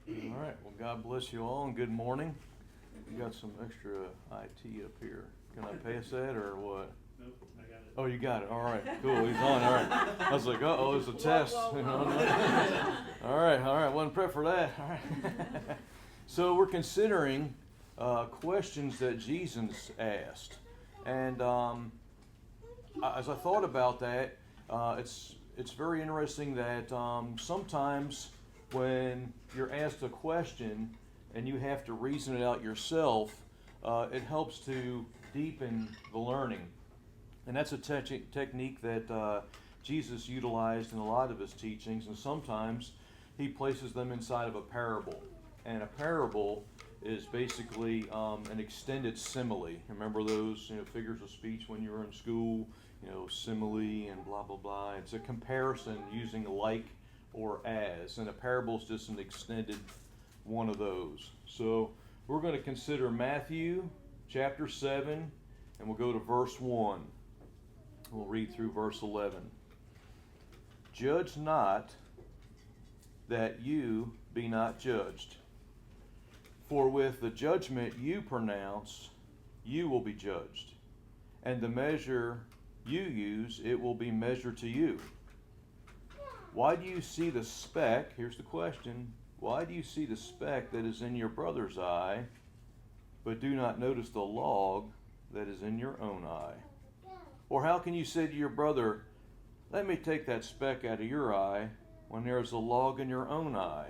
All right. Well, God bless you all and good morning. You got some extra IT up here. Can I pass that or what? Nope, I got it. Oh, you got it. All right. Cool. He's on. All right. I was like, uh-oh, it's a test. Whoa. All right. Wasn't prepped for that. All right. So we're considering questions that Jesus asked. And as I thought about that, it's very interesting that sometimes when you're asked a question and you have to reason it out yourself, it helps to deepen the learning. And that's a technique that Jesus utilized in a lot of his teachings, and sometimes he places them inside of a parable. And a parable is basically an extended simile. Remember those figures of speech when you were in school? Simile and blah, blah, blah. It's a comparison using like or as. And a parable is just an extended one of those. So we're going to consider Matthew chapter 7, and we'll go to verse 1. We'll read through verse 11. Judge not that you be not judged. For with the judgment you pronounce, you will be judged. And the measure you use, it will be measured to you. Why do you see the speck? Here's the question. Why do you see the speck that is in your brother's eye, but do not notice the log that is in your own eye? Or how can you say to your brother, let me take that speck out of your eye, when there is a log in your own eye?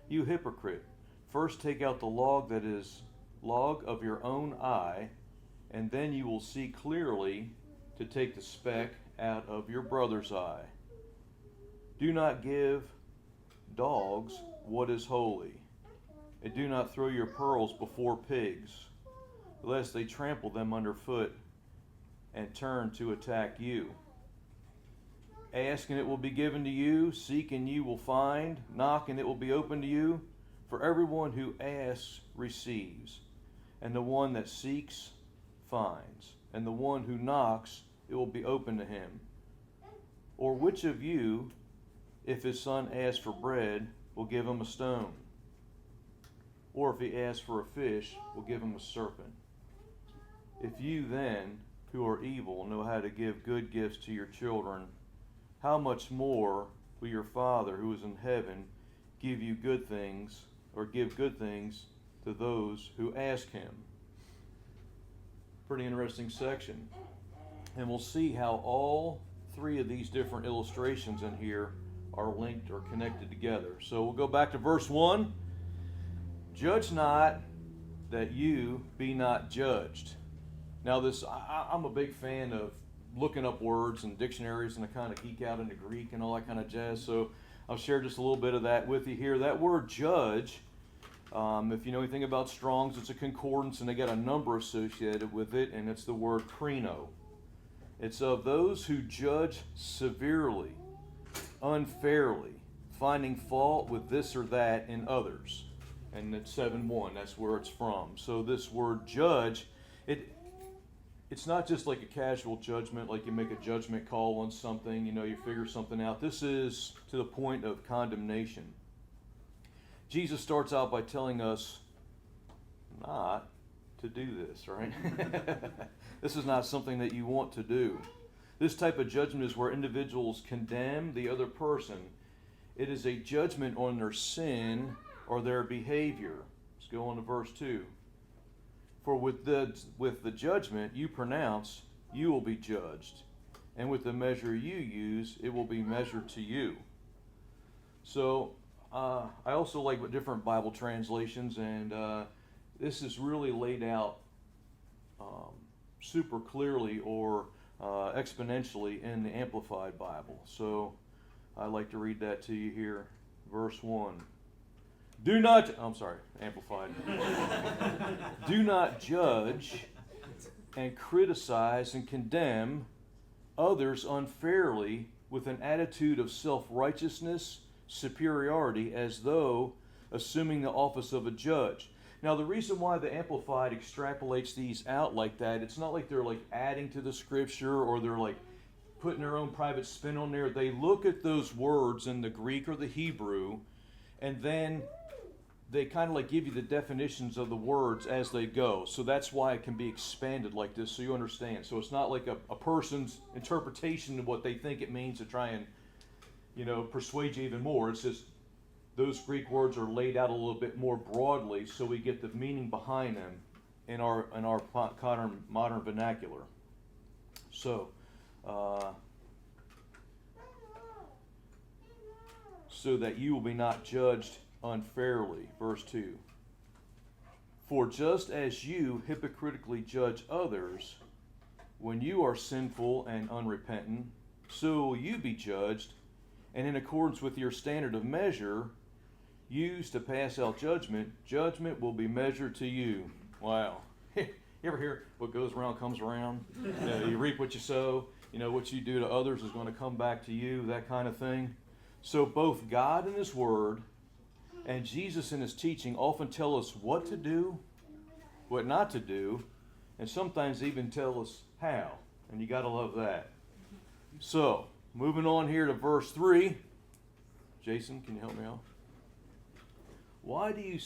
You hypocrite, first take out the log that is log of your own eye, and then you will see clearly to take the speck out of your brother's eye. Do not give dogs what is holy, and do not throw your pearls before pigs, lest they trample them underfoot and turn to attack you. Ask and it will be given to you, seek and you will find, knock and it will be opened to you. For everyone who asks receives, and the one that seeks finds, and the one who knocks it will be opened to him. Or which of you, if his son asks for bread, will give him a stone? Or if he asks for a fish, will give him a serpent? If you then, who are evil, know how to give good gifts to your children, how much more will your Father who is in heaven give you good things, or give good things to those who ask him? Pretty interesting section. And we'll see how all three of these different illustrations in here are linked or connected together. So we'll go back to verse 1. Judge not that you be not judged. Now I'm a big fan of looking up words and dictionaries, and I kind of geek out into Greek and all that kind of jazz. So I'll share just a little bit of that with you here. That word judge, if you know anything about Strong's, it's a concordance, and they got a number associated with it, and it's the word krino. It's of those who judge severely, unfairly, finding fault with this or that in others. And it's 7:1, that's where it's from. So this word judge, it's not just like a casual judgment, like you make a judgment call on something, you figure something out. This is to the point of condemnation. Jesus starts out by telling us not to do this, right? This is not something that you want to do. This type of judgment is where individuals condemn the other person. It is a judgment on their sin or their behavior. Let's go on to verse 2. For with the judgment you pronounce, you will be judged. And with the measure you use, it will be measured to you. So, I also like what different Bible translations, and this is really laid out super clearly or exponentially in the Amplified Bible. So, I'd like to read that to you here. Verse 1. Amplified. Do not judge and criticize and condemn others unfairly with an attitude of self-righteousness, superiority, as though assuming the office of a judge. Now, the reason why the Amplified extrapolates these out like that, it's not like they're like adding to the scripture or they're like putting their own private spin on there. They look at those words in the Greek or the Hebrew, and then they kind of like give you the definitions of the words as they go. So that's why it can be expanded like this, so you understand. So it's not like a person's interpretation of what they think it means to try and, persuade you even more. It's just those Greek words are laid out a little bit more broadly, so we get the meaning behind them in our modern vernacular. So, so that you will be not judged unfairly. Verse 2. For just as you hypocritically judge others when you are sinful and unrepentant, so will you be judged, and in accordance with your standard of measure used to pass out judgment, judgment will be measured to you. Wow. You ever hear what goes around comes around? You reap what you sow. What you do to others is going to come back to you, that kind of thing. So both God in His Word and Jesus in His teaching often tell us what to do, what not to do, and sometimes even tell us how. And you got to love that. So, moving on here to verse 3. Jason, can you help me out? Why do you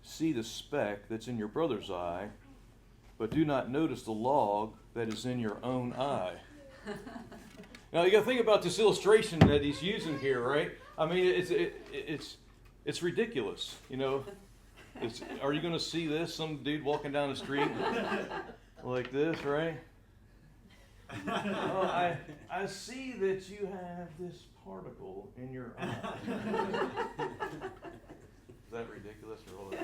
see the speck that's in your brother's eye, but do not notice the log that is in your own eye? Now you got to think about this illustration that he's using here, right? I mean, it's ridiculous, Are you going to see this? Some dude walking down the street like this, right? Oh, I see that you have this particle in your eye. Is that ridiculous or what?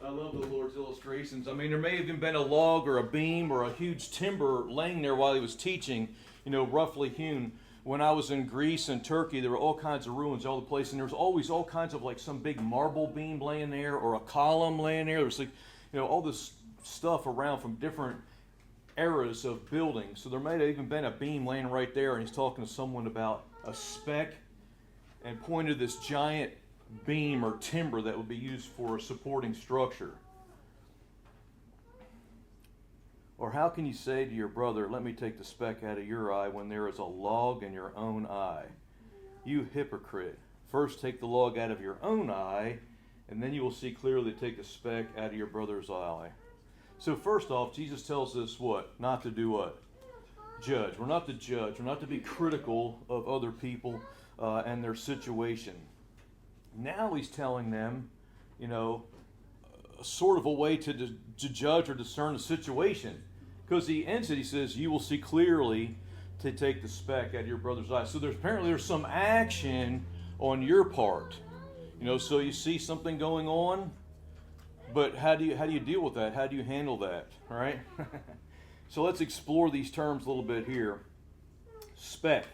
I love the Lord's illustrations. I mean, there may have even been a log or a beam or a huge timber laying there while he was teaching, roughly hewn. When I was in Greece and Turkey, there were all kinds of ruins all the place, and there was always all kinds of like some big marble beam laying there or a column laying there. There was like, all this stuff around from different eras of buildings. So there may have even been a beam laying right there, and he's talking to someone about a speck and pointed this giant beam or timber that would be used for a supporting structure. Or how can you say to your brother, let me take the speck out of your eye when there is a log in your own eye? You hypocrite. First take the log out of your own eye, and then you will see clearly to take the speck out of your brother's eye. So first off, Jesus tells us what? Not to do what? Judge. We're not to judge. We're not to be critical of other people and their situation. Now he's telling them, sort of a way to judge or discern the situation. Because he ends it, he says, you will see clearly to take the speck out of your brother's eye. So there's some action on your part. So you see something going on, but how do you deal with that? How do you handle that? All right? So let's explore these terms a little bit here. Speck.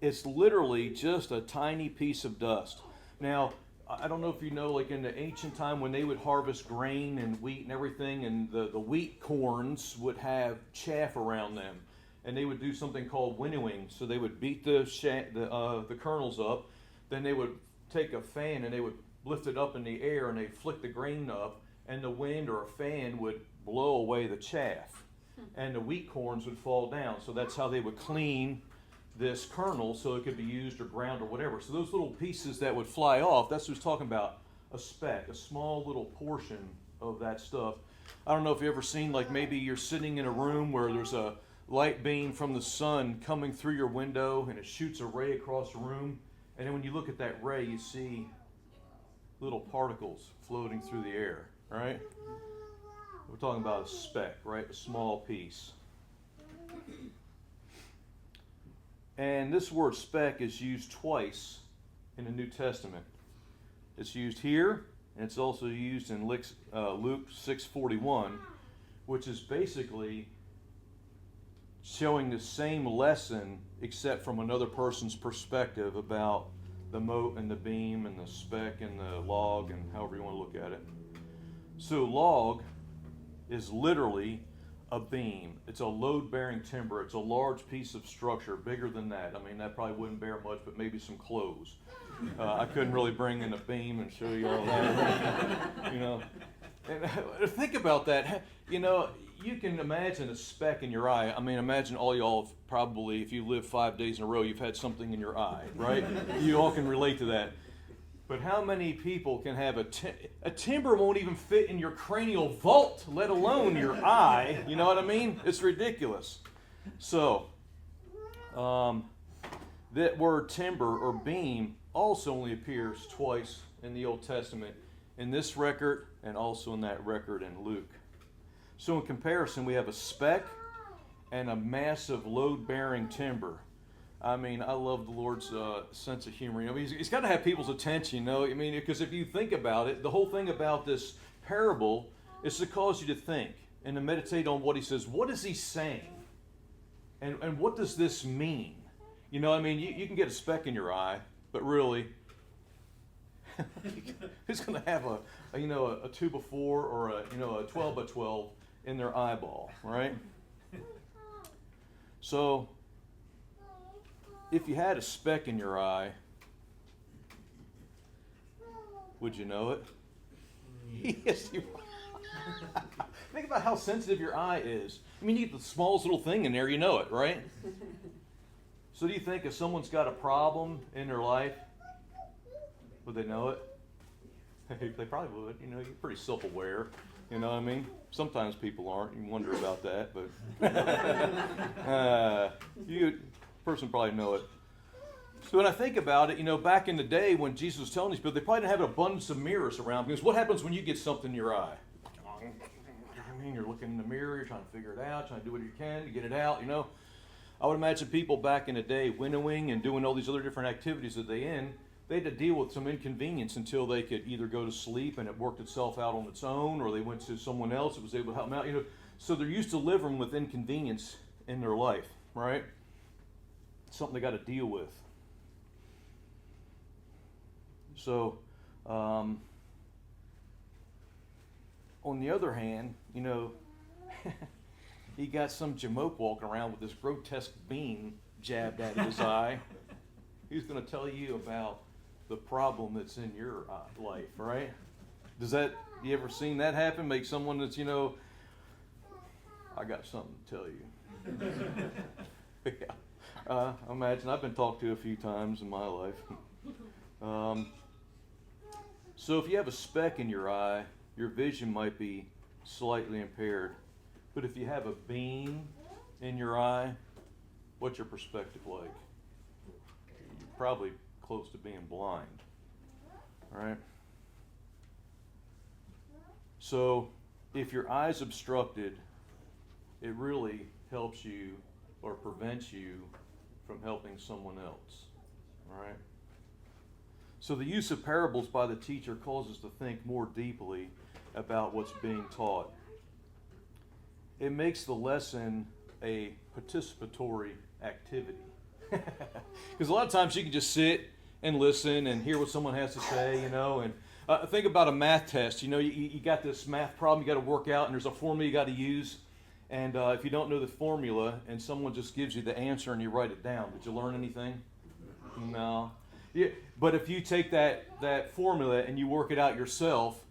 It's literally just a tiny piece of dust. Now, I don't know if you know, like in the ancient time when they would harvest grain and wheat and everything, and the wheat corns would have chaff around them, and they would do something called winnowing. So they would beat the kernels up, then they would take a fan and they would lift it up in the air and they'd flick the grain up, and the wind or a fan would blow away the chaff, and the wheat corns would fall down. So that's how they would clean this kernel so it could be used or ground or whatever. So those little pieces that would fly off, that's what he's talking about, a speck, a small little portion of that stuff. I don't know if you've ever seen, like maybe you're sitting in a room where there's a light beam from the sun coming through your window and it shoots a ray across the room, and then when you look at that ray you see little particles floating through the air, right? We're talking about a speck, right? A small piece. And this word speck is used twice in the New Testament. It's used here, and it's also used in Luke 6:41, which is basically showing the same lesson except from another person's perspective about the mote and the beam and the speck and the log and however you want to look at it. So log is literally a beam. It's a load-bearing timber. It's a large piece of structure, bigger than that. I mean, that probably wouldn't bear much, but maybe some clothes. I couldn't really bring in a beam and show you all that. And think about that. You can imagine a speck in your eye. I mean, imagine all y'all have probably, if you live 5 days in a row, you've had something in your eye, right? You all can relate to that. But how many people can have a timber won't even fit in your cranial vault, let alone your eye? You know what I mean? It's ridiculous. So, that word timber or beam also only appears twice in the Old Testament, in this record and also in that record in Luke. So in comparison, we have a speck and a massive load-bearing timber. I mean, I love the Lord's sense of humor. You know, he's got to have people's attention, you know. I mean, because if you think about it, the whole thing about this parable is to cause you to think and to meditate on what he says. What is he saying? And what does this mean? You know, I mean, you can get a speck in your eye, but really, who's going to have a 2x4 or a 12x12 in their eyeball, right? So, if you had a speck in your eye, would you know it? Yes, you would. Think about how sensitive your eye is. I mean, you get the smallest little thing in there, you know it, right? So do you think if someone's got a problem in their life, would they know it? They probably would. You know, you're pretty self-aware. You know what I mean? Sometimes people aren't. You wonder about that, but person probably know it. So when I think about it, you know, back in the day when Jesus was telling these people, they probably didn't have an abundance of mirrors around, because what happens when you get something in your eye? I mean, you're looking in the mirror, you're trying to figure it out, trying to do what you can to get it out, you know. I would imagine people back in the day winnowing and doing all these other different activities that they had to deal with some inconvenience until they could either go to sleep and it worked itself out on its own, or they went to someone else that was able to help them out, you know. So they're used to living with inconvenience in their life, right? Something they got to deal with. So, on the other hand, you know, he got some jamoke walking around with this grotesque beam jabbed out of his eye. He's going to tell you about the problem that's in your life, right? You ever seen that happen? Make someone that's, you know, I got something to tell you. Yeah. Imagine, I've been talked to a few times in my life. So if you have a speck in your eye, your vision might be slightly impaired. But if you have a beam in your eye, what's your perspective like? You're probably close to being blind. All right? So if your eye's obstructed, it really helps you or prevents you from helping someone else. All right? So the use of parables by the teacher causes us to think more deeply about what's being taught. It makes the lesson a participatory activity. Because a lot of times you can just sit and listen and hear what someone has to say, you know. And think about a math test. You know, you got this math problem you got to work out, and there's a formula you got to use. And if you don't know the formula and someone just gives you the answer and you write it down, did you learn anything? No. Yeah, but if you take that formula and you work it out yourself,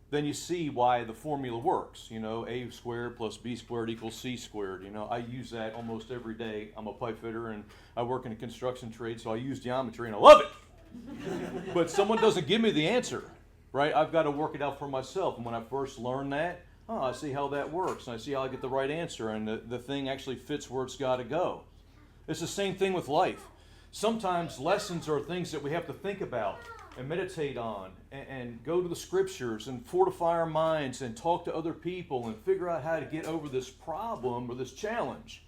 then you see why the formula works. You know, a squared plus b squared equals c squared. You know, I use that almost every day. I'm a pipe fitter and I work in a construction trade, so I use geometry and I love it. But someone doesn't give me the answer, right? I've got to work it out for myself. And when I first learned that, I see how that works, and I see how I get the right answer, and the thing actually fits where it's got to go. It's the same thing with life. Sometimes lessons are things that we have to think about and meditate on and go to the scriptures and fortify our minds and talk to other people and figure out how to get over this problem or this challenge.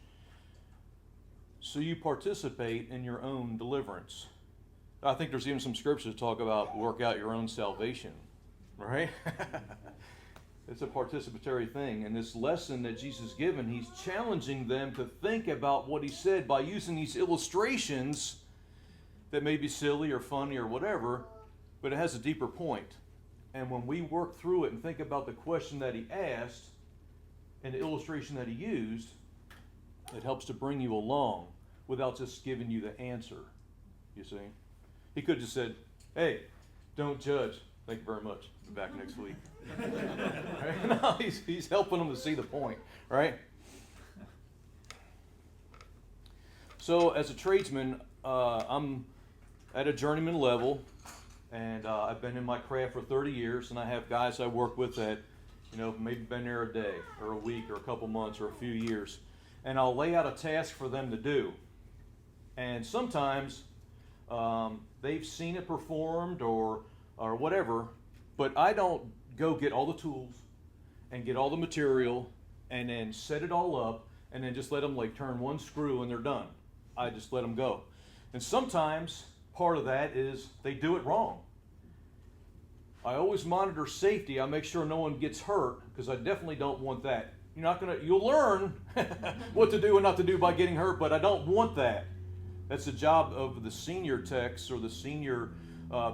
So you participate in your own deliverance. I think there's even some scriptures that talk about work out your own salvation, right? It's a participatory thing. And this lesson that Jesus is given, he's challenging them to think about what he said by using these illustrations that may be silly or funny or whatever, but it has a deeper point. And when we work through it and think about the question that he asked and the illustration that he used, it helps to bring you along without just giving you the answer, you see. He could have just said, hey, don't judge. Thank you very much. Be back next week. Right? No, he's helping them to see the point, right? So as a tradesman, I'm at a journeyman level, And I've been in my craft for 30 years, and I have guys I work with that, maybe been there a day or a week or a couple months or a few years. And I'll lay out a task for them to do. And sometimes they've seen it performed or whatever, but I don't go get all the tools and get all the material and then set it all up and then just let them turn one screw and they're done. I just let them go. And sometimes part of that is they do it wrong. I always monitor safety. I make sure no one gets hurt because I definitely don't want that. You'll learn what to do and not to do by getting hurt, but I don't want that. That's the job of the senior techs or the senior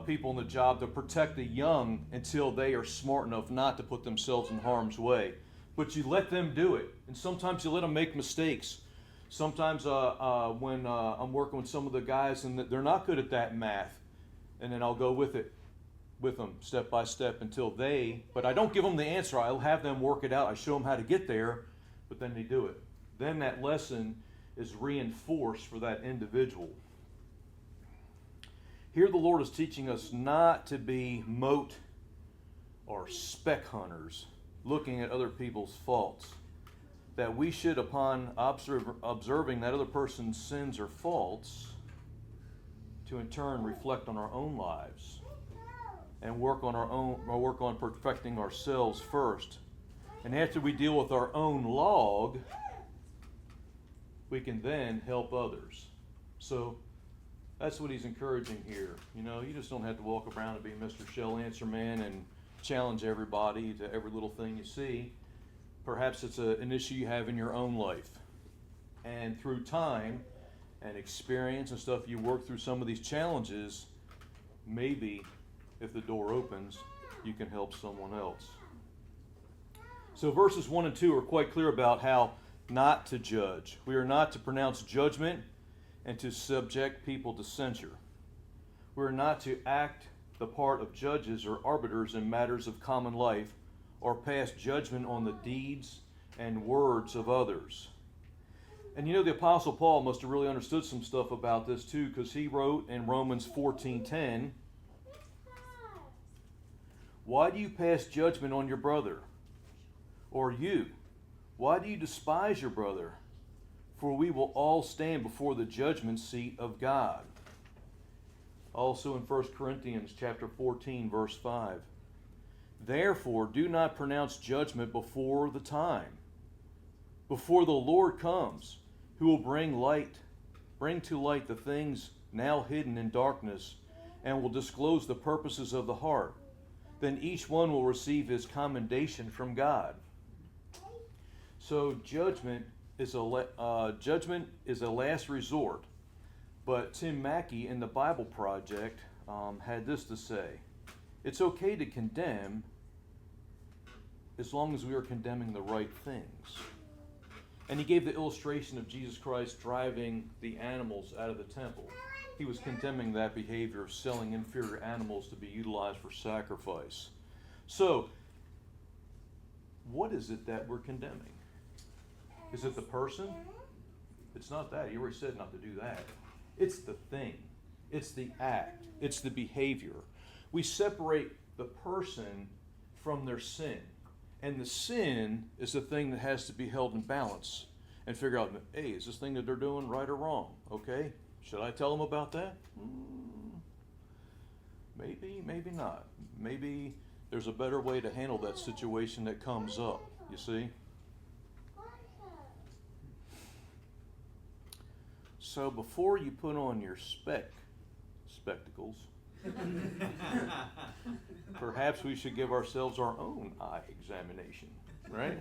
people in the job to protect the young until they are smart enough not to put themselves in harm's way. But you let them do it. And sometimes you let them make mistakes. Sometimes when I'm working with some of the guys and they're not good at that math, and then I'll go with them step by step but I don't give them the answer. I'll have them work it out. I show them how to get there, but then they do it. Then that lesson is reinforced for that individual. Here the Lord is teaching us not to be mote or speck hunters, looking at other people's faults. That we should, upon observing that other person's sins or faults, to in turn reflect on our own lives and work on perfecting ourselves first. And after we deal with our own log, we can then help others. So that's what he's encouraging here. You just don't have to walk around and be Mr. Shell Answer Man and challenge everybody to every little thing you see. Perhaps it's an issue you have in your own life. And through time and experience and stuff, you work through some of these challenges. Maybe if the door opens, you can help someone else. So verses 1 and 2 are quite clear about how not to judge. We are not to pronounce judgment and to subject people to censure. We are not to act the part of judges or arbiters in matters of common life or pass judgment on the deeds and words of others. And the Apostle Paul must have really understood some stuff about this too, because he wrote in Romans 14:10, "Why do you pass judgment on your brother? Or you, why do you despise your brother? For we will all stand before the judgment seat of God." Also in 1 Corinthians chapter 14, verse 5. "Therefore do not pronounce judgment before the time, before the Lord comes, who will bring to light the things now hidden in darkness, and will disclose the purposes of the heart. Then each one will receive his commendation from God." So judgment is a last resort. But Tim Mackey in the Bible Project had this to say: it's okay to condemn as long as we are condemning the right things. And he gave the illustration of Jesus Christ driving the animals out of the temple. He was condemning that behavior of selling inferior animals to be utilized for sacrifice. So, what is it that we're condemning? Is it the person? It's not that. He already said not to do that. It's the thing. It's the act. It's the behavior. We separate the person from their sin. And the sin is the thing that has to be held in balance and figure out, hey, is this thing that they're doing right or wrong? Okay, should I tell them about that? Maybe, maybe not. Maybe there's a better way to handle that situation that comes up, you see? So before you put on your spectacles, perhaps we should give ourselves our own eye examination, right?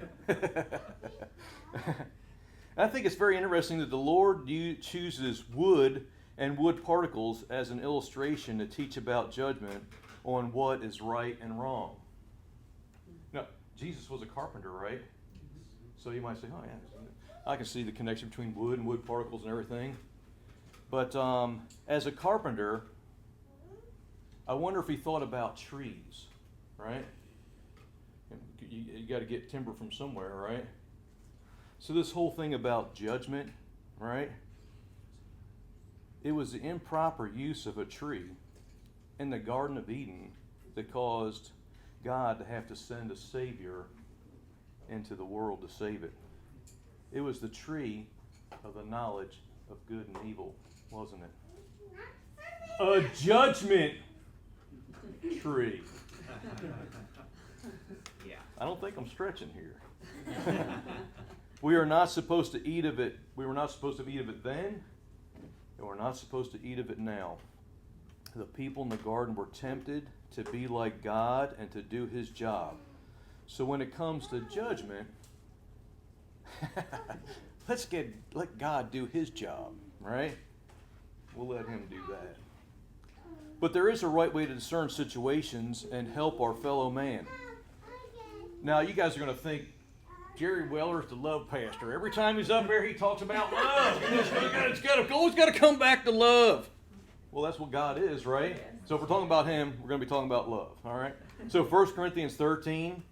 I think it's very interesting that the Lord chooses wood and wood particles as an illustration to teach about judgment on what is right and wrong. Now, Jesus was a carpenter, right? So you might say, oh yeah, I can see the connection between wood and wood particles and everything. But as a carpenter, I wonder if he thought about trees, right? You got to get timber from somewhere, right? So this whole thing about judgment, right? It was the improper use of a tree in the Garden of Eden that caused God to have to send a Savior into the world to save it? It was the tree of the knowledge of good and evil, wasn't it? A judgment tree. Yeah. I don't think I'm stretching here. We are not supposed to eat of it. We were not supposed to eat of it then, and we're not supposed to eat of it now. The people in the garden were tempted to be like God and to do His job. So when it comes to judgment, let God do His job, right? We'll let Him do that. But there is a right way to discern situations and help our fellow man. Now, you guys are going to think Jerry Weller's the love pastor. Every time he's up there, he talks about love. It's always got to come back to love. Well, that's what God is, right? So if we're talking about Him, we're going to be talking about love, all right? So 1 Corinthians 13,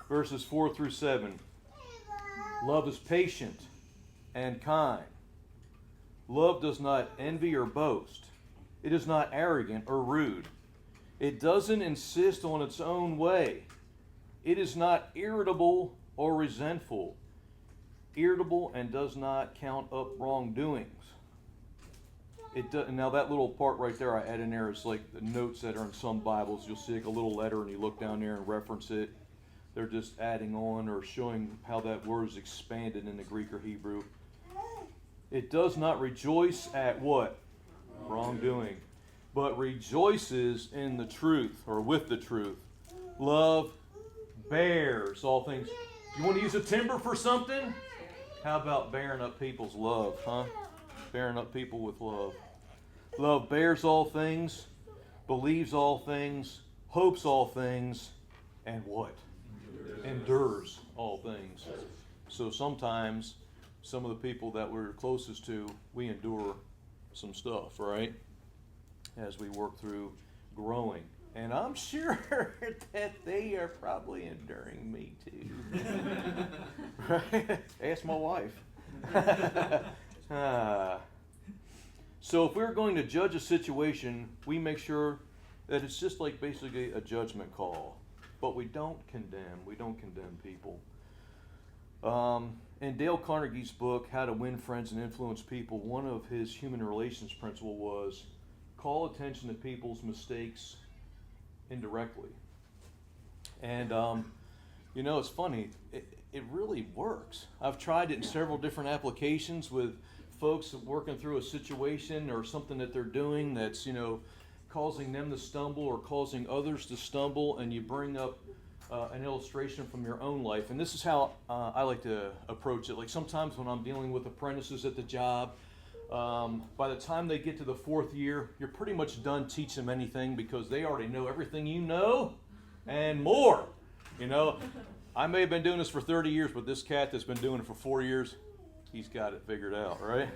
verses 4 through 7. Love is patient and kind. Love does not envy or boast. It is not arrogant or rude. It doesn't insist on its own way. It is not irritable or resentful. Irritable and does not count up wrongdoings. Now that little part right there I add in there is like the notes that are in some Bibles. You'll see like a little letter and you look down there and reference it. They're just adding on or showing how that word is expanded in the Greek or Hebrew. It does not rejoice at what? Wrongdoing. But rejoices in the truth or with the truth. Love bears all things. You want to use a timber for something? How about bearing up people's love, huh? Bearing up people with love. Love bears all things, believes all things, hopes all things, and what? Endures all things. So sometimes some of the people that we're closest to, we endure some stuff, right? As we work through growing. And I'm sure that they are probably enduring me too. Right? Ask my wife. So if we're going to judge a situation, we make sure that it's just like basically a judgment call. But we don't condemn. We don't condemn people. In Dale Carnegie's book, How to Win Friends and Influence People, one of his human relations principle was call attention to people's mistakes indirectly. And, it's funny. It really works. I've tried it in several different applications with folks working through a situation or something that they're doing that's, causing them to stumble or causing others to stumble, and you bring up an illustration from your own life. And this is how I like to approach it. Like sometimes when I'm dealing with apprentices at the job, by the time they get to the 4th year, you're pretty much done teaching them anything because they already know everything you know and more. I may have been doing this for 30 years, but this cat that's been doing it for 4 years, he's got it figured out, right?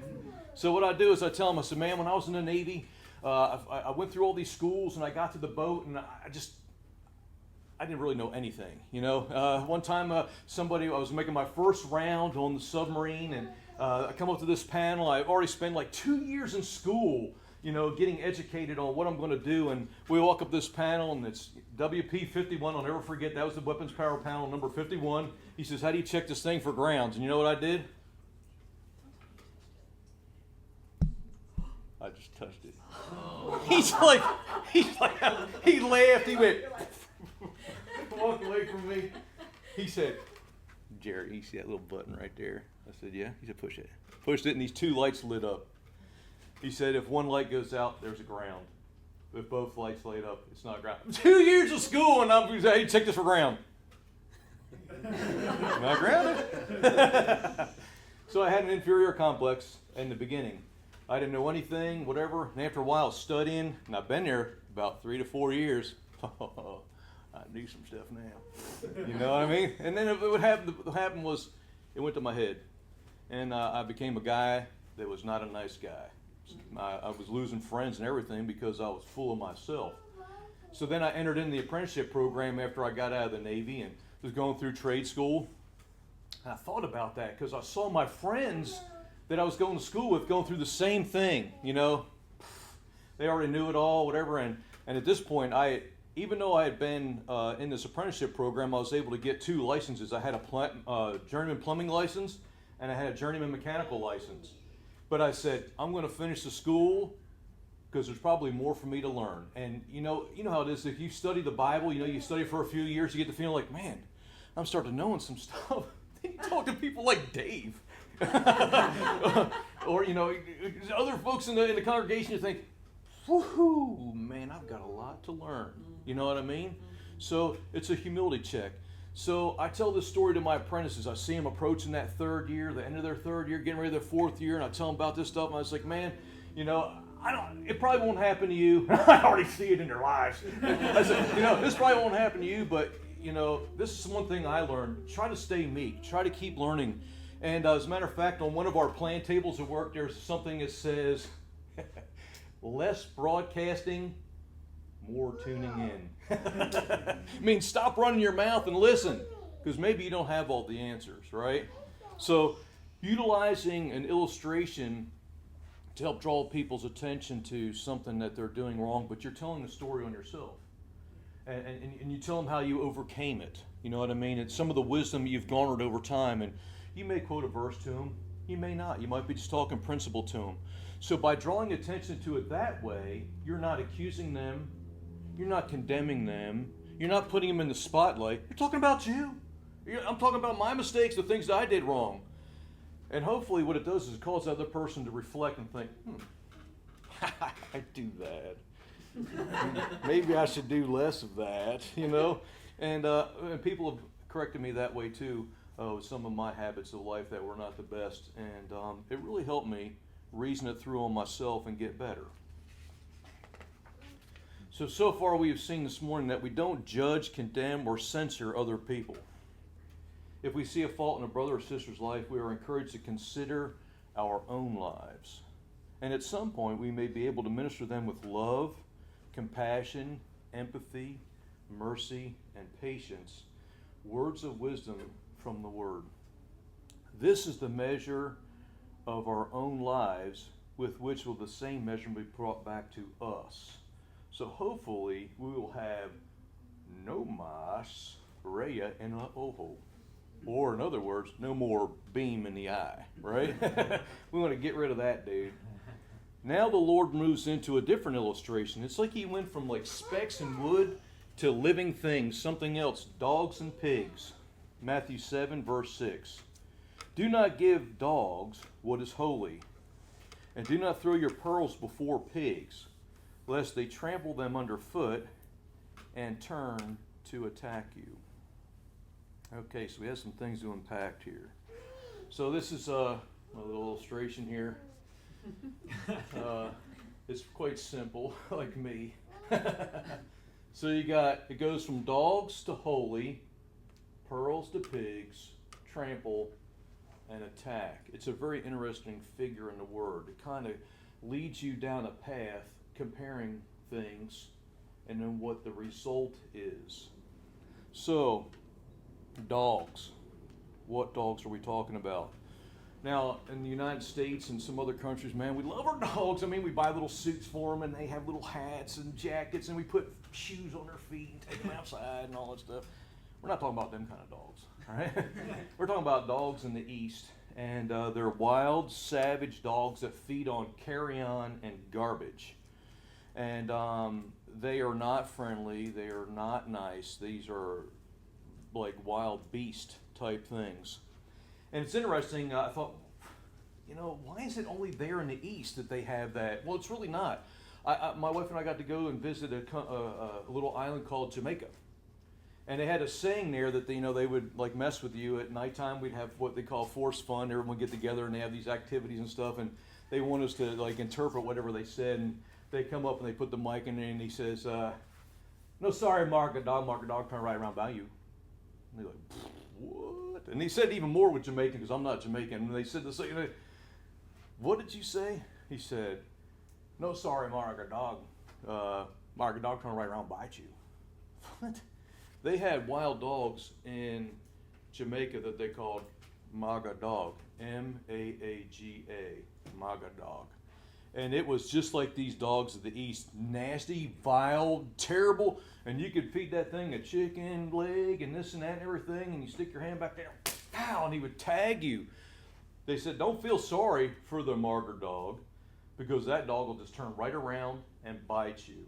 So what I do is I tell him, I said, man, when I was in the Navy, I went through all these schools and I got to the boat and I didn't really know anything, One time I was making my first round on the submarine and I come up to this panel. I've already spent like 2 years in school, getting educated on what I'm going to do. And we walk up this panel and it's WP 51. I'll never forget. That was the weapons power panel number 51. He says, how do you check this thing for grounds? And you know what I did? I just touched it. Oh. He laughed. He went, walked away from me. He said, Jerry, you see that little button right there? I said, yeah. He said, push it. Pushed it, and these 2 lights lit up. He said, if one light goes out, there's a ground. If both lights light up, it's not ground. 2 years of school, and I'm going to say, hey, check this for ground. Not grounded. So I had an inferior complex in the beginning. I didn't know anything, whatever. And after a while studying, and I've been there about 3 to 4 years. I knew some stuff now. You know what I mean? And then what happened was it went to my head. And I became a guy that was not a nice guy. I was losing friends and everything because I was full of myself. So then I entered in the apprenticeship program after I got out of the Navy and was going through trade school. And I thought about that because I saw my friends that I was going to school with going through the same thing, they already knew it all, whatever. And at this point, even though I had been in this apprenticeship program, I was able to get 2 licenses. I had a journeyman plumbing license, and I had a journeyman mechanical license. But I said, I'm going to finish the school because there's probably more for me to learn. And you know how it is. If you study the Bible, you study for a few years, you get the feeling like, man, I'm starting to knowing some stuff. You talk to people like Dave, or other folks in the congregation. You think, woohoo, man, I've got a lot to learn. You know what I mean? So it's a humility check. So I tell this story to my apprentices. I see them approaching that 3rd year, the end of their 3rd year, getting ready to their 4th year, and I tell them about this stuff. And I was like, man, it probably won't happen to you. I already see it in their lives. I said, this probably won't happen to you, but this is one thing I learned. Try to stay meek. Try to keep learning. And as a matter of fact, on one of our plan tables at work, there's something that says, less broadcasting, more tuning in. I mean, stop running your mouth and listen, because maybe you don't have all the answers, right? So utilizing an illustration to help draw people's attention to something that they're doing wrong, but you're telling the story on yourself. And you tell them how you overcame it. You know what I mean? It's some of the wisdom you've garnered over time. And you may quote a verse to them. You may not. You might be just talking principle to them. So by drawing attention to it that way, you're not accusing them. You're not condemning them. You're not putting them in the spotlight. You're talking about you. I'm talking about my mistakes, the things that I did wrong. And hopefully what it does is it causes the other person to reflect and think, I do that. Maybe I should do less of that, And people have corrected me that way too, with some of my habits of life that were not the best. And it really helped me reason it through on myself and get better. So far we have seen this morning that we don't judge, condemn, or censor other people. If we see a fault in a brother or sister's life, we are encouraged to consider our own lives. And at some point, we may be able to minister them with love, compassion, empathy, mercy, and patience, words of wisdom from the Word. This is the measure of our own lives with which will the same measure be brought back to us. So hopefully, we will have no mas rea in a ojo. Or in other words, no more beam in the eye, right? We want to get rid of that, dude. Now the Lord moves into a different illustration. It's like he went from like specks and wood to living things, something else, dogs and pigs. Matthew 7, verse 6. Do not give dogs what is holy, and do not throw your pearls before pigs, lest they trample them underfoot and turn to attack you. Okay, so we have some things to unpack here. So this is a little illustration here. It's quite simple, like me. So it goes from dogs to holy, pearls to pigs, trample, and attack. It's a very interesting figure in the Word. It kind of leads you down a path comparing things and then what the result is. So, dogs. What dogs are we talking about? Now, in the United States and some other countries, man, we love our dogs. I mean, we buy little suits for them, and they have little hats and jackets, and we put shoes on their feet and take them outside and all that stuff. We're not talking about them kind of dogs, all right? We're talking about dogs in the East, and they're wild, savage dogs that feed on carrion and garbage. And they are not friendly. They are not nice. These are like wild beast type things. And it's interesting, I thought, why is it only there in the East that they have that? Well, it's really not. My wife and I got to go and visit a little island called Jamaica. And they had a saying there that they would like mess with you at nighttime. We'd have what they call forced fun. Everyone would get together and they have these activities and stuff. And they want us to like interpret whatever they said. And they come up and they put the mic in there and he says, no, sorry, Mark a dog, turn right around by you. And they're like, what? And he said even more with Jamaican, because I'm not Jamaican. And they said the same. What did you say? He said, no, sorry, Mark a dog, turn right around and bite you. What? They had wild dogs in Jamaica that they called Maga dog, M-A-A-G-A, Maga dog. And it was just like these dogs of the East. Nasty, vile, terrible. And you could feed that thing a chicken leg and this and that and everything. And you stick your hand back there, pow, and he would tag you. They said, don't feel sorry for the martyr dog, because that dog will just turn right around and bite you.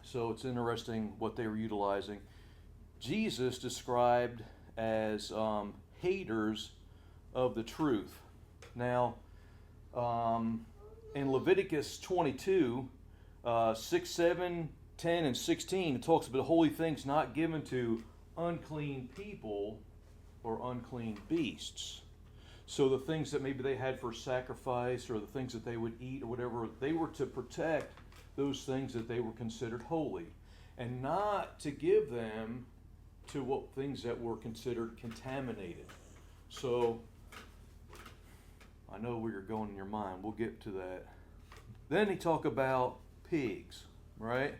So it's interesting what they were utilizing. Jesus described as haters of the truth. Now, in Leviticus 22, 6, 7, 10, and 16, it talks about holy things not given to unclean people or unclean beasts. So the things that maybe they had for sacrifice, or the things that they would eat or whatever, they were to protect those things that they were considered holy, and not to give them to what things that were considered contaminated. So I know where you're going in your mind. We'll get to that. Then he talk about pigs, right?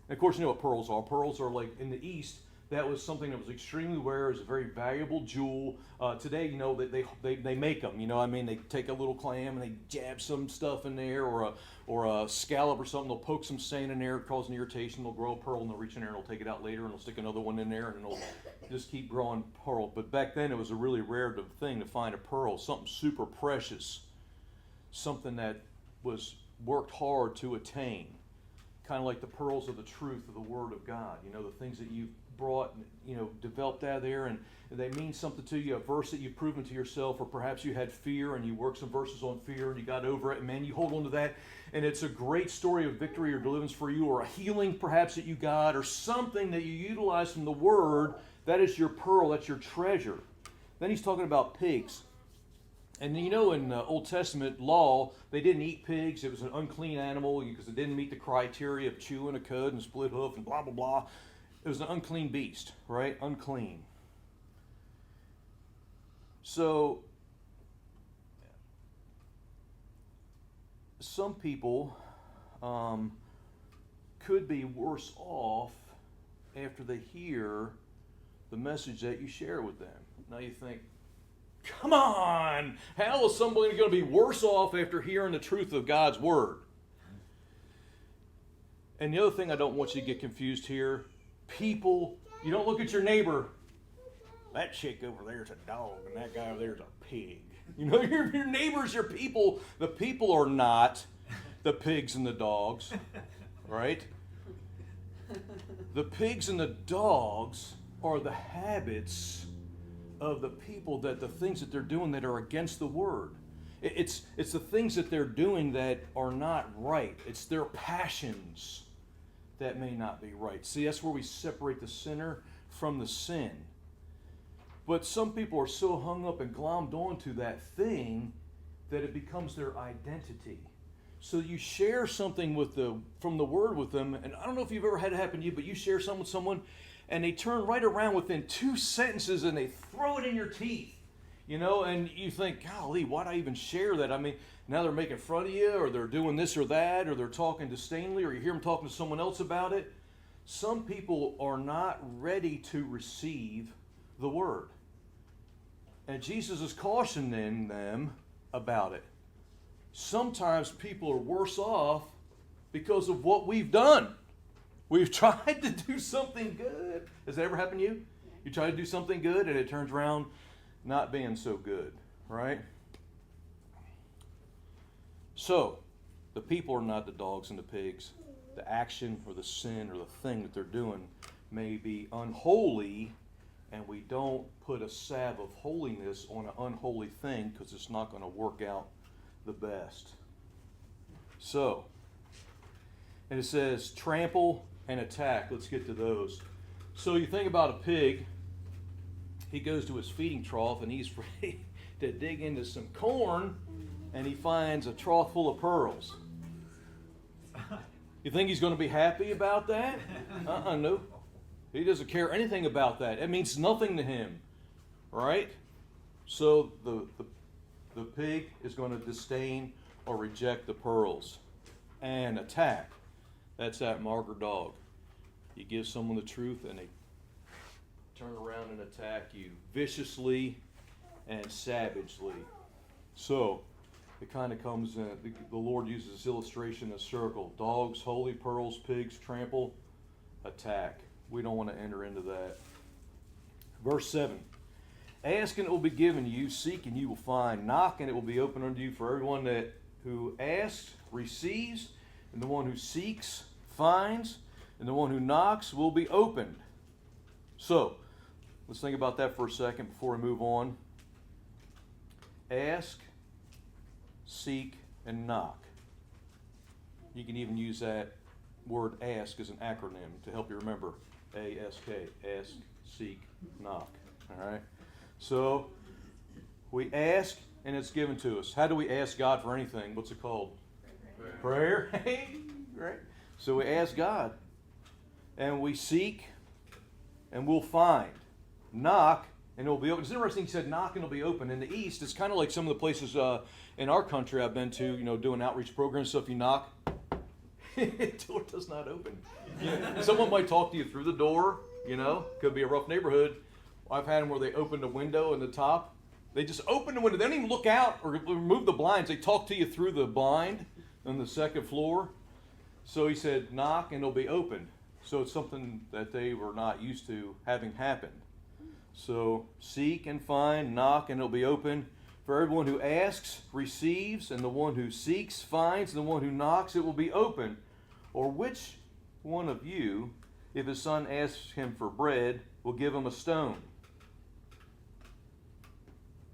And of course, you know what pearls are. Pearls are like in the East. That was something that was extremely rare. It was a very valuable jewel. Today, you know, they make them. You know, I mean, they take a little clam and they jab some stuff in there, or a scallop or something. They'll poke some sand in there, cause an irritation. They'll grow a pearl and they'll reach in there and they'll take it out later and they'll stick another one in there and they'll just keep growing pearl. But back then, it was a really rare thing to find a pearl, something super precious, something that was worked hard to attain, kind of like the pearls of the truth of the Word of God. You know, the things that you've brought, you know, developed out of there, and they mean something to you, a verse that you've proven to yourself, or perhaps you had fear and you worked some verses on fear and you got over it, and man, you hold on to that, and it's a great story of victory or deliverance for you, or a healing perhaps that you got, or something that you utilize from the Word. That is your pearl, that's your treasure. Then he's talking about pigs. And you know, in Old Testament law, they didn't eat pigs. It was an unclean animal because it didn't meet the criteria of chewing a cud and split hoof and blah, blah, blah. It was an unclean beast, right? Unclean. So, some people could be worse off after they hear the message that you share with them. Now you think, come on! How is somebody going to be worse off after hearing the truth of God's Word? And the other thing I don't want you to get confused here, people, you don't look at your neighbor, that chick over there is a dog and that guy over there is a pig. You know, your neighbors, your people, the people are not the pigs and the dogs, right? The pigs and the dogs are the habits of the people, that the things that they're doing that are against the Word. It's the things that they're doing that are not right. It's their passions that may not be right. See, that's where we separate the sinner from the sin. But some people are so hung up and glommed onto that thing that it becomes their identity. So you share something from the Word with them, and I don't know if you've ever had it happen to you, but you share something with someone, and they turn right around within 2 sentences and they throw it in your teeth. You know, and you think, golly, why'd I even share that? I mean, now they're making fun of you, or they're doing this or that, or they're talking disdainfully, or you hear them talking to someone else about it. Some people are not ready to receive the Word. And Jesus is cautioning them about it. Sometimes people are worse off because of what we've done. We've tried to do something good. Has that ever happened to you? You try to do something good and it turns around not being so good, right? So, the people are not the dogs and the pigs. The action or the sin or the thing that they're doing may be unholy, and we don't put a salve of holiness on an unholy thing because it's not going to work out the best. So, and it says trample and attack. Let's get to those. So you think about a pig. He goes to his feeding trough and he's ready to dig into some corn, and he finds a trough full of pearls. You think he's going to be happy about that? No. He doesn't care anything about that. It means nothing to him, right? So the pig is going to disdain or reject the pearls. And attack. That's that martyr dog. You give someone the truth and they turn around and attack you viciously and savagely. So, it kind of comes in, the Lord uses this illustration, a circle. Dogs, holy, pearls, pigs, trample, attack. We don't want to enter into that. Verse 7. Ask and it will be given you, seek and you will find, knock and it will be opened unto you. For everyone who asks receives, and the one who seeks finds, and the one who knocks will be opened. So, let's think about that for a second before we move on. Ask, seek, and knock. You can even use that word ask as an acronym to help you remember. A-S-K, ask, seek, knock. All right? So, we ask and it's given to us. How do we ask God for anything? What's it called? Prayer. Right? So we ask God. And we seek and we'll find. Knock and it'll be open. It's interesting he said knock and it'll be open. In the East, it's kind of like some of the places in our country I've been to, doing outreach programs. So if you knock, the door does not open. Someone might talk to you through the door, could be a rough neighborhood. I've had them where they open the window in the top. They just open the window. They don't even look out or remove the blinds. They talk to you through the blind on the second floor. So he said, knock and it'll be open. So it's something that they were not used to having happen. So seek and find, knock and it'll be open. For everyone who asks receives, and the one who seeks finds, and the one who knocks it will be open. Or which one of you, if his son asks him for bread, will give him a stone?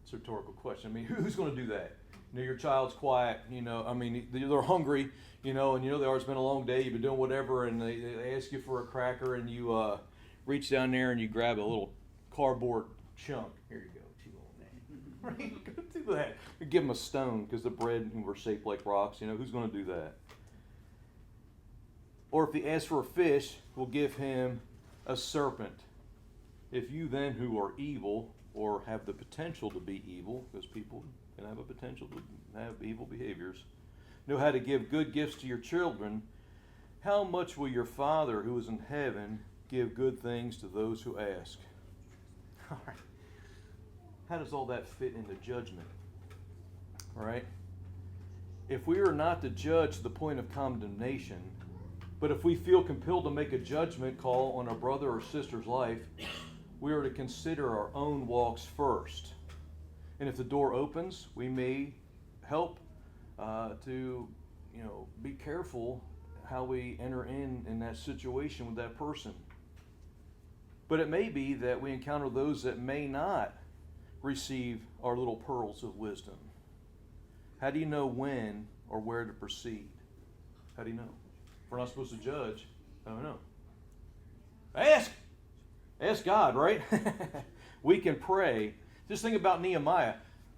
It's a rhetorical question. I mean, who's going to do that? Your child's quiet, they're hungry, and it's been a long day, you've been doing whatever, and they ask you for a cracker, and you reach down there and you grab a little cardboard chunk. Here you go, chew on that. Right? Go do that. You give them a stone because the bread were shaped like rocks. Who's going to do that? Or if he asks for a fish, we'll give him a serpent. If you then who are evil, or have the potential to be evil, because people can have a potential to have evil behaviors, know how to give good gifts to your children, how much will your Father who is in heaven give good things to those who ask? All right. How does all that fit into judgment? All right. If we are not to judge to the point of condemnation, but if we feel compelled to make a judgment call on a brother or sister's life, we are to consider our own walks first. And if the door opens, we may help to be careful how we enter in that situation with that person. But it may be that we encounter those that may not receive our little pearls of wisdom. How do you know when or where to proceed? How do you know? If we're not supposed to judge, I don't know. Ask God, right? We can pray. Just think about Nehemiah.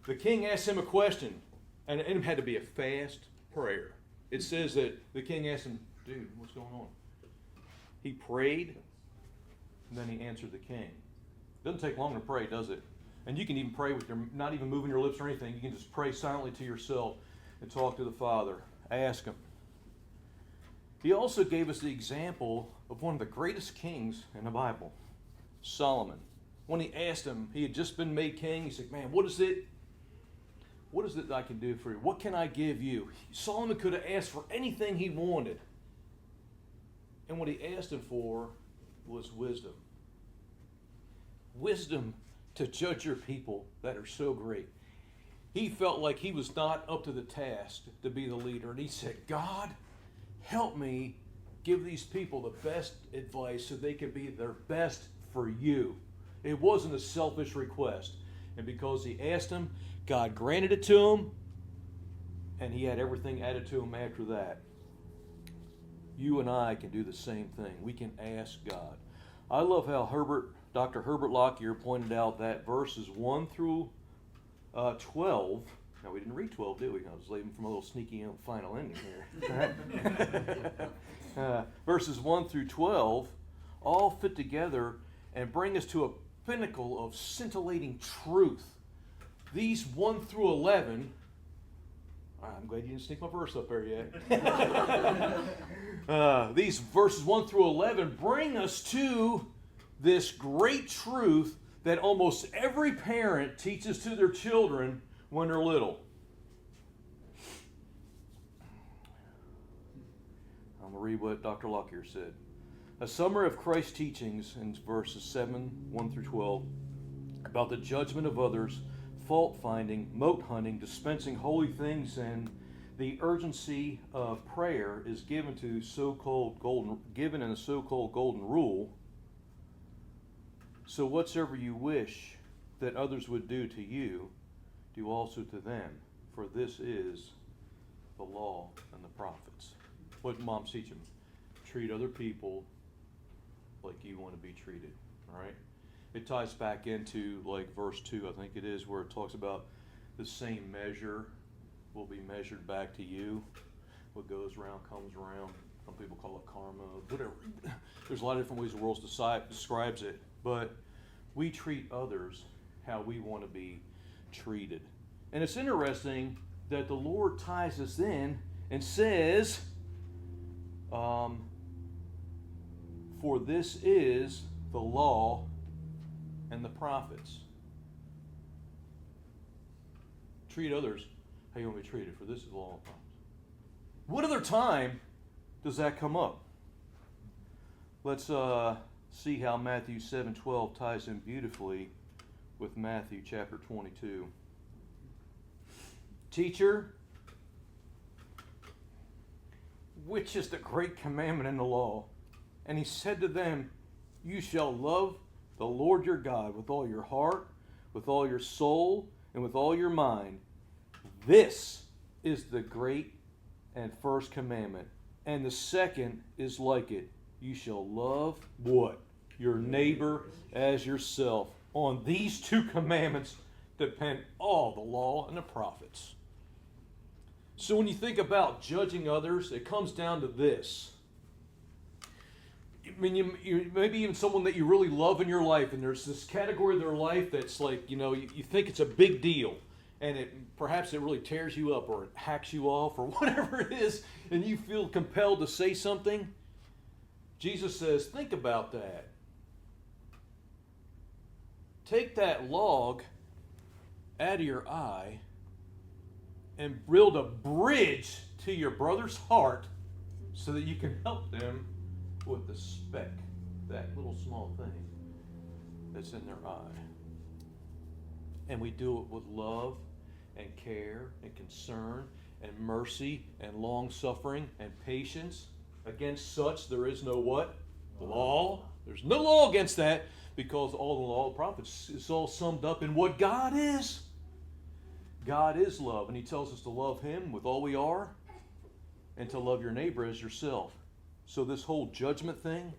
The king asked him a question, and it had to be a fast prayer. It says that the king asked him, dude, what's going on? He prayed, and then he answered the king. It doesn't take long to pray, does it? And you can even pray with not even moving your lips or anything. You can just pray silently to yourself and talk to the Father. Ask him. He also gave us the example of one of the greatest kings in the Bible, Solomon. When he asked him, he had just been made king. He said, man, what is it that I can do for you? What can I give you? Solomon could have asked for anything he wanted. And what he asked him for was wisdom. Wisdom to judge your people that are so great. He felt like he was not up to the task to be the leader. And he said, God, help me give these people the best advice so they can be their best for you. It wasn't a selfish request. And because he asked him, God granted it to him, and he had everything added to him after that. You and I can do the same thing. We can ask God. I love how Dr. Herbert Lockyer pointed out that verses 1 through 12. Now, we didn't read 12, did we? I was leaving from a little sneaky final ending here. Verses 1 through 12 all fit together and bring us to a pinnacle of scintillating truth. These 1 through 11, I'm glad you didn't sneak my verse up there yet. These verses 1 through 11 bring us to this great truth that almost every parent teaches to their children when they're little. I'm going to read what Dr. Lockyer said. A summary of Christ's teachings in verses 7, 1 through 12, about the judgment of others, fault-finding, mote hunting, dispensing holy things, and the urgency of prayer is given in a so-called golden rule. So whatsoever you wish that others would do to you, do also to them, for this is the law and the prophets. What did moms teach them? Treat other people like you want to be treated. All right? It ties back into like verse 2, I think it is, where it talks about the same measure will be measured back to you. What goes around comes around. Some people call it karma, whatever. There's a lot of different ways the world describes it. But we treat others how we want to be treated. And it's interesting that the Lord ties us in and says, for this is the law and the prophets. Treat others how you want to be treated, for this is the law and the prophets. What other time does that come up? Let's see how Matthew 7:12 ties in beautifully with Matthew chapter 22. Teacher, which is the great commandment in the law? And he said to them, you shall love the Lord your God with all your heart, with all your soul, and with all your mind. This is the great and first commandment. And the second is like it. You shall love what? Your neighbor as yourself. On these two commandments depend all the law and the prophets. So when you think about judging others, it comes down to this. I mean, you maybe even someone that you really love in your life, and there's this category of their life that's like, you think it's a big deal, and perhaps it really tears you up, or it hacks you off, or whatever it is, and you feel compelled to say something. Jesus says, think about that. Take that log out of your eye and build a bridge to your brother's heart so that you can help them with the speck, that little small thing that's in their eye. And we do it with love and care and concern and mercy and long suffering and patience. Against such there is no what? Law. There's no law against that, because all the law of the prophets is all summed up in what God is. God is love, and he tells us to love him with all we are and to love your neighbor as yourself. So this whole judgment thing,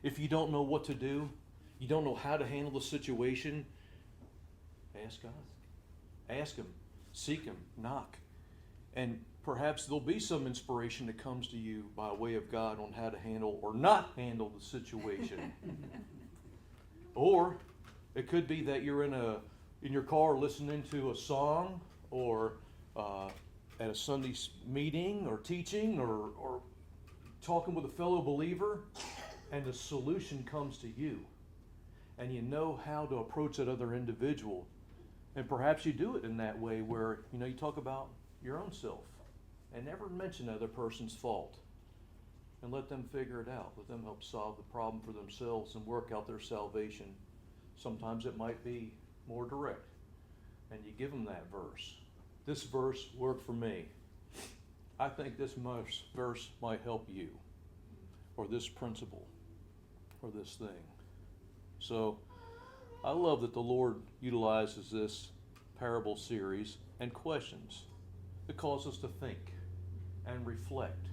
if you don't know what to do, you don't know how to handle the situation, ask God. Ask him. Seek him. Knock. And perhaps there'll be some inspiration that comes to you by way of God on how to handle or not handle the situation. Or it could be that you're in your car listening to a song, or at a Sunday meeting or teaching, or talking with a fellow believer, and the solution comes to you. And you know how to approach that other individual. And perhaps you do it in that way where, you talk about your own self and never mention the other person's fault. And let them figure it out. Let them help solve the problem for themselves and work out their salvation. Sometimes it might be more direct. And you give them that verse. This verse worked for me. I think this verse might help you, or this principle, or this thing. So I love that the Lord utilizes this parable series and questions. It calls us to think and reflect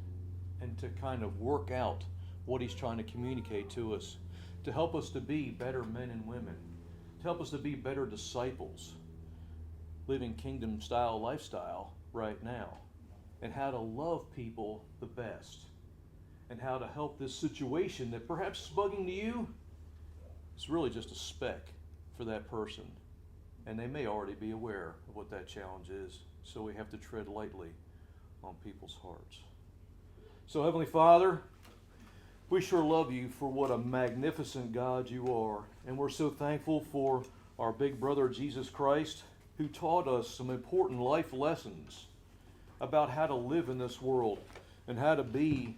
and to kind of work out what he's trying to communicate to us, to help us to be better men and women, to help us to be better disciples, living kingdom-style lifestyle right now, and how to love people the best, and how to help this situation that perhaps is bugging to you. It's really just a speck for that person, and they may already be aware of what that challenge is, so we have to tread lightly on people's hearts. So Heavenly Father, we sure love you for what a magnificent God you are, and we're so thankful for our big brother Jesus Christ, who taught us some important life lessons about how to live in this world and how to be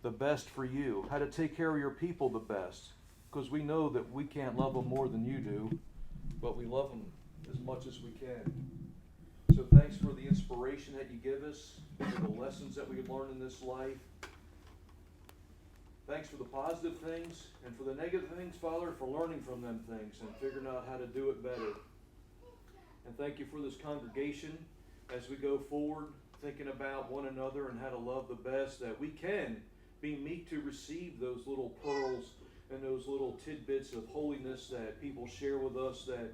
the best for you, how to take care of your people the best. Because we know that we can't love them more than you do, but we love them as much as we can. So thanks for the inspiration that you give us, for the lessons that we learn in this life. Thanks for the positive things, and for the negative things, Father, for learning from them things and figuring out how to do it better. And thank you for this congregation as we go forward, thinking about one another and how to love the best, that we can be meek to receive those little pearls and those little tidbits of holiness that people share with us that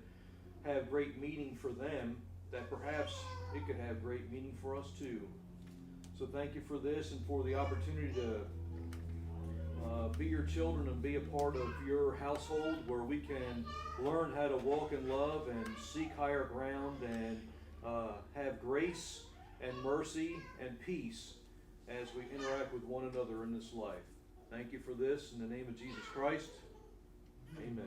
have great meaning for them, that perhaps it could have great meaning for us too. So thank you for this and for the opportunity to be your children and be a part of your household, where we can learn how to walk in love and seek higher ground and have grace and mercy and peace as we interact with one another in this life. Thank you for this in the name of Jesus Christ. Amen.